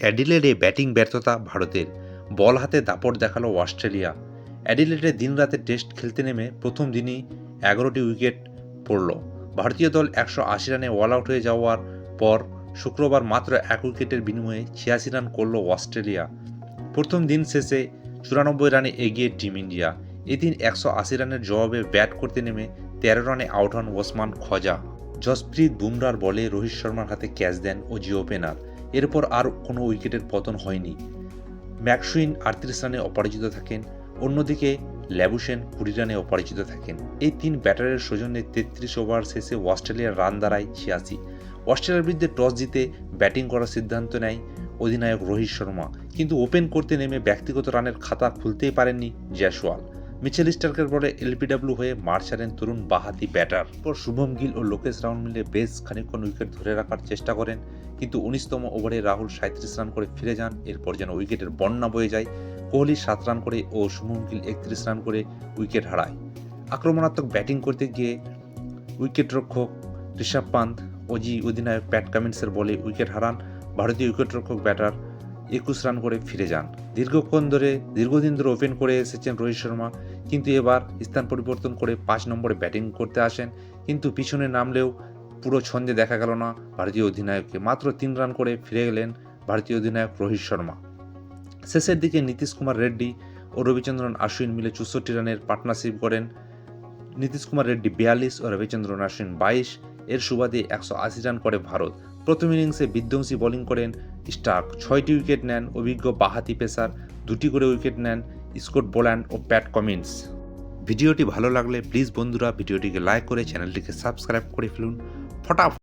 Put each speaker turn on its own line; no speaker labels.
অ্যাডিলেডে batting ব্যর্থতা ভারতের, বল হাতে দাপট দেখালো অস্ট্রেলিয়া। অ্যাডিলেডে দিনরাতে টেস্ট খেলতে নেমে প্রথম দিনই 11টি উইকেট পড়ল। ভারতীয় দল 180 রানে অল আউট হয়ে যাওয়ার পর শুক্রবার মাত্র 1 উইকেটের বিনিময়ে 86 রান করল অস্ট্রেলিয়া। প্রথম দিন শেষে 94 রানে এগিয়ে টিম ইন্ডিয়া। এদিন 180 রানের জবাবে ব্যাট করতে নেমে 13 রানে আউট হন ওসমান খোজা। জসপ্রীত বুমরার বলে রোহিত শর্মার হাতে ক্যাচ দেন অজি ওপেনার। এরপর আর কোনো উইকেটের পতন হয়নি। ম্যাকসুইন 38 রানে অপরাজিত থাকেন, অন্যদিকে ল্যাবুশেন 20 রানে অপরাজিত থাকেন। এই তিন ব্যাটারের সৌজন্যে 33 ওভার শেষে অস্ট্রেলিয়ার রান দাঁড়ায় 86। অস্ট্রেলিয়ার বিরুদ্ধে টস জিতে ব্যাটিং করার সিদ্ধান্ত নেয় অধিনায়ক রোহিত শর্মা, কিন্তু ওপেন করতে নেমে ব্যক্তিগত রানের খাতা খুলতেই পারেননি জয়সওয়াল। মিচেল স্টার্কের বলে এলবিডব্লিউ হয়ে মাঠ ছাড়েন তরুণ বাঁহাতি ব্যাটার। পর শুভম গিল ও লোকেশ রাহুল মিলে বেশ খানিকক্ষণ উইকেট ধরে রাখার চেষ্টা করেন, কিন্তু 19তম ওভারে রাহুল 37 রান করে ফিরে যান। এরপর যেন উইকেটের বন্যা বয়ে যায়। কোহলি 7 রান করে ও শুভম গিল 31 রান করে উইকেট হারায়। আক্রমণাত্মক ব্যাটিং করতে গিয়ে উইকেটরক্ষক ঋষভ পান্ত অজি অধিনায়ক প্যাট কামিন্সের বলে উইকেট হারান। ভারতীয় উইকেটরক্ষক ব্যাটার 21 রান করে ফিরে যান। দীর্ঘদিন ধরে ওপেন করে এসেছেন রোহিত শর্মা, কিন্তু এবার স্থান পরিবর্তন করে 5 নম্বরে ব্যাটিং করতে আসেন, কিন্তু পিছনে নামলেও পুরো ছন্দে দেখা গেল না ভারতীয় অধিনায়ককে। মাত্র 3 রান করে ফিরে গেলেন ভারতীয় অধিনায়ক রোহিত শর্মা। শেষের দিকে নীতিশ কুমার রেড্ডি ও রবিচন্দ্রন অশ্বিন মিলে 64 রানের পার্টনারশিপ করেন। নীতিশ কুমার রেড্ডি 42 ও রবিচন্দ্রন অশ্বিন 22। এর সুবাদে 180 রান করে ভারত। প্রথম ইনিংসে বিধ্বংসী বোলিং করেন স্টার্ক, 6টি উইকেট নেন অভিজ্ঞ বাঁহাতি পেসার, 2টি করে উইকেট নেন স্কট বোল্যান্ড ও প্যাট কামিন্স। ভিডিওটি ভালো লাগলে প্লিজ বন্ধুরা ভিডিওটিকে লাইক করে চ্যানেলটিকে সাবস্ক্রাইব করে ফেলুন। ফটাফট